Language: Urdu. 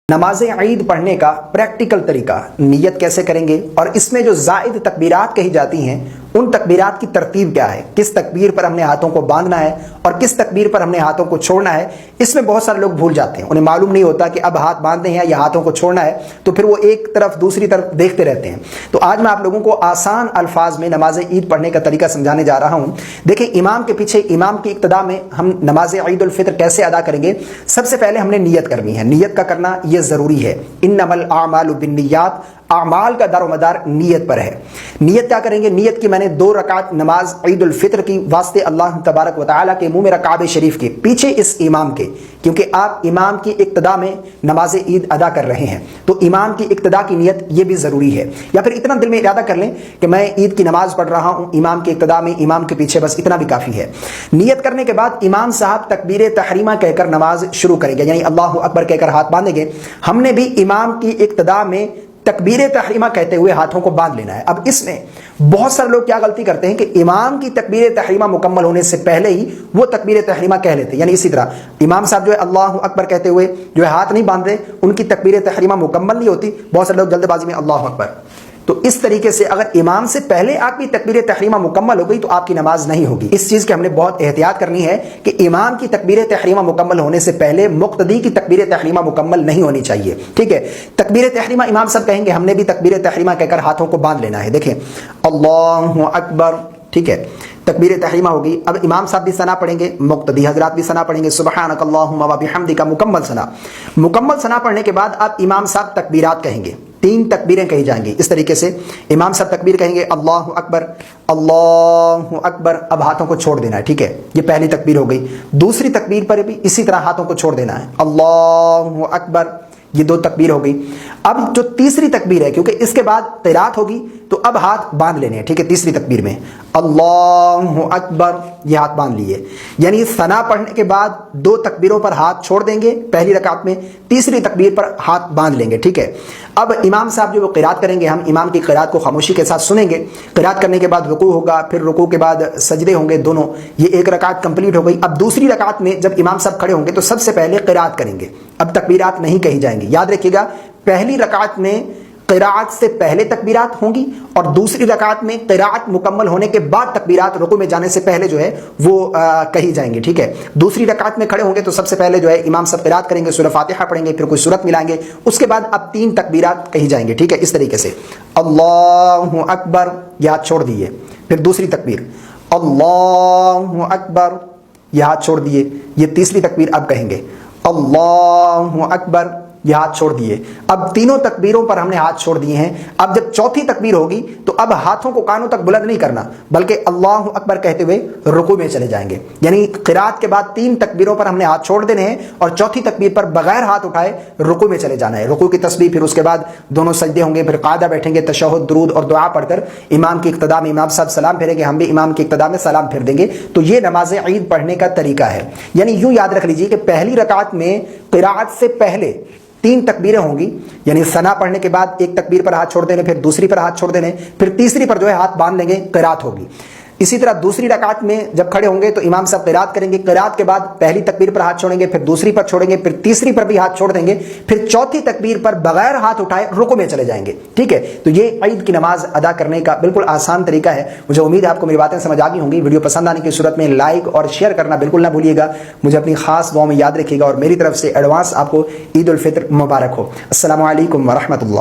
نماز عید پڑھنے کا پریکٹیکل طریقہ، نیت کیسے کریں گے، اور اس میں جو زائد تکبیرات کہی جاتی ہیں ان تکبیرات کی ترتیب کیا ہے، کس تکبیر پر ہم نے ہاتھوں کو باندھنا ہے اور کس تکبیر پر ہم نے ہاتھوں کو چھوڑنا ہے۔ اس میں بہت سارے لوگ بھول جاتے ہیں، انہیں معلوم نہیں ہوتا کہ اب ہاتھ باندھنے ہیں یا ہاتھوں کو چھوڑنا ہے، تو پھر وہ ایک طرف دوسری طرف دیکھتے رہتے ہیں۔ تو آج میں آپ لوگوں کو آسان الفاظ میں نماز عید پڑھنے کا طریقہ سمجھانے جا رہا ہوں۔ دیکھیں، امام کے پیچھے، امام کی ابتدا میں ہم نماز عید الفطر کیسے ادا کریں گے۔ سب سے پہلے ہم نے نیت کرنی ہے، نیت کا کرنا یہ ضروری ہے۔ انما الاعمال بالنیات، اعمال کا دار و مدار نیت پر ہے۔ نیت کیا کریں گے؟ نیت کی میں نے 2 رکعت نماز عید الفطر کی واسطے اللہ تبارک و تعالیٰ کے منہ میں کعبہ شریف کے پیچھے اس امام کے، کیونکہ آپ امام کی ابتدا میں نماز عید ادا کر رہے ہیں تو امام کی ابتدا کی نیت یہ بھی ضروری ہے۔ یا پھر اتنا دل میں ارادہ کر لیں کہ میں عید کی نماز پڑھ رہا ہوں امام کی ابتدا میں، امام کے پیچھے، بس اتنا بھی کافی ہے۔ نیت کرنے کے بعد امام صاحب تکبیر تحریمہ کہہ کر نماز شروع کریں گے، یعنی اللہ اکبر کہہ کر ہاتھ باندھیں گے۔ ہم نے بھی امام کی ابتدا میں تکبیر تحریمہ کہتے ہوئے ہاتھوں کو باندھ لینا ہے۔ اب اس میں بہت سارے لوگ کیا غلطی کرتے ہیں کہ امام کی تکبیر تحریمہ مکمل ہونے سے پہلے ہی وہ تکبیر تحریمہ کہہ لیتے ہیں، یعنی اسی طرح امام صاحب جو ہے اللہ اکبر کہتے ہوئے جو ہے ہاتھ نہیں باندھ رہے، ان کی تکبیر تحریمہ مکمل نہیں ہوتی، بہت سارے لوگ جلد بازی میں اللہ اکبر۔ تو اس طریقے سے اگر امام سے پہلے آپ کی تکبیر تحریمہ مکمل ہو گئی تو آپ کی نماز نہیں ہوگی۔ اس چیز کی ہم نے بہت احتیاط کرنی ہے کہ امام کی تکبیر تحریمہ مکمل ہونے سے پہلے مقتدی کی تکبیر تحریمہ مکمل نہیں ہونی چاہیے، ٹھیک ہے۔ تکبیر تحریمہ امام صاحب کہیں گے، ہم نے بھی تکبیر تحریمہ کہہ کر ہاتھوں کو باندھ لینا ہے۔ دیکھیں، اللہ اکبر، ٹھیک ہے، تکبیر تحریمہ ہوگی۔ اب امام صاحب بھی ثنا پڑھیں گے، مقتدی حضرات بھی ثنا پڑھیں گے، سبحانک اللہم و بحمدک، مکمل ثنا۔ مکمل ثنا پڑھنے کے بعد اب امام صاحب تکبیرات کہیں گے، 3 تکبیریں کہی جائیں گی۔ اس طریقے سے امام صاحب تکبیر کہیں گے، اللہ اکبر، اللہ اکبر، اب ہاتھوں کو چھوڑ دینا ہے، ٹھیک ہے، یہ پہلی تکبیر ہو گئی۔ دوسری تکبیر پر بھی اسی طرح ہاتھوں کو چھوڑ دینا ہے، اللہ اکبر، یہ 2 تکبیر ہو گئی۔ اب جو تیسری تکبیر ہے، کیونکہ اس کے بعد قرات ہوگی تو اب ہاتھ باندھ لینے ہیں، ٹھیک ہے۔ تیسری تکبیر میں اللہ اکبر، یہ ہاتھ باندھ لیے، یعنی ثنا پڑھنے کے بعد 2 تکبیروں پر ہاتھ چھوڑ دیں گے پہلی رکعت میں، تیسری تکبیر پر ہاتھ باندھ لیں گے، ٹھیک ہے۔ اب امام صاحب جو وہ قرات کریں گے، ہم امام کی قرات کو خاموشی کے ساتھ سنیں گے۔ قرات کرنے کے بعد رکوع ہوگا، پھر رکوع کے بعد سجدے ہوں گے دونوں، یہ 1 رکعت کمپلیٹ ہو گئی۔ اب دوسری رکعت میں جب امام صاحب کھڑے ہوں گے تو سب سے پہلے قرات کریں گے، اب تکبیرات نہیں کہی جائیں گی۔ یاد رکھیے گا، پہلی رکعت میں قرات سے پہلے تکبیرات ہوں گی اور دوسری رکعت میں قرات مکمل ہونے کے بعد تکبیرات رکوع میں جانے سے پہلے جو ہے وہ کہی جائیں گی، ٹھیک ہے۔ دوسری رکعت میں کھڑے ہوں گے تو سب سے پہلے جو ہے امام صاحب قرات کریں گے، سورہ فاتحہ پڑھیں گے، پھر کوئی سورت ملائیں گے، اس کے بعد اب 3 تکبیرات کہی جائیں گے، ٹھیک ہے۔ اس طریقے سے اللہ اکبر، یہ ہاتھ چھوڑ دیے، پھر دوسری تکبیر اللہ اکبر، یہ ہاتھ چھوڑ دیے، یہ تیسری تکبیر اب کہیں گے اللہ اکبر، یہ ہاتھ چھوڑ دیے۔ اب تینوں تکبیروں پر ہم نے ہاتھ چھوڑ دیے ہیں۔ اب جب چوتھی تکبیر ہوگی تو اب ہاتھوں کو کانوں تک بلند نہیں کرنا، بلکہ اللہ اکبر کہتے ہوئے رکوع میں چلے جائیں گے، یعنی قرات کے بعد 3 تکبیروں پر ہم نے ہاتھ چھوڑ دینے ہیں اور چوتھی تکبیر پر بغیر ہاتھ اٹھائے رکوع میں چلے جانا ہے۔ رکوع کی تسبیح، پھر اس کے بعد دونوں سجدے ہوں گے، پھر قاعدہ بیٹھیں گے، تشہد، درود اور دعا پڑھ کر امام کی اقتداء میں امام صاحب سلام پھیریں گے، ہم بھی امام کی اقتداء میں سلام پھیر دیں گے۔ تو یہ نماز عید پڑھنے کا طریقہ ہے۔ یعنی یوں یاد رکھ لیجیے کہ پہلی رکعت میں قرات سے پہلے 3 تکبیریں ہوں گی، یعنی ثنا پڑھنے کے بعد 1 تکبیر پر ہاتھ چھوڑ دینے، پھر دوسری پر ہاتھ چھوڑ دینے، پھر تیسری پر جو ہے ہاتھ باندھ لیں گے، قرات ہوگی۔ اسی طرح دوسری رکعت میں جب کھڑے ہوں گے تو امام صاحب قرات کریں گے، قرات کے بعد پہلی تکبیر پر ہاتھ چھوڑیں گے، پھر دوسری پر چھوڑیں گے، پھر تیسری پر بھی ہاتھ چھوڑ دیں گے، پھر چوتھی تکبیر پر بغیر ہاتھ اٹھائے رکوع میں چلے جائیں گے، ٹھیک ہے۔ تو یہ عید کی نماز ادا کرنے کا بالکل آسان طریقہ ہے۔ مجھے امید ہے آپ کو میری باتیں سمجھ آ گئی ہوں گی۔ ویڈیو پسند آنے کی صورت میں لائک اور شیئر کرنا بالکل نہ بھولیے گا۔ مجھے اپنی خاص دعاؤں میں یاد رکھیے گا اور میری طرف سے ایڈوانس آپ کو عید الفطر مبارک ہو۔ السلام علیکم ورحمۃ اللہ۔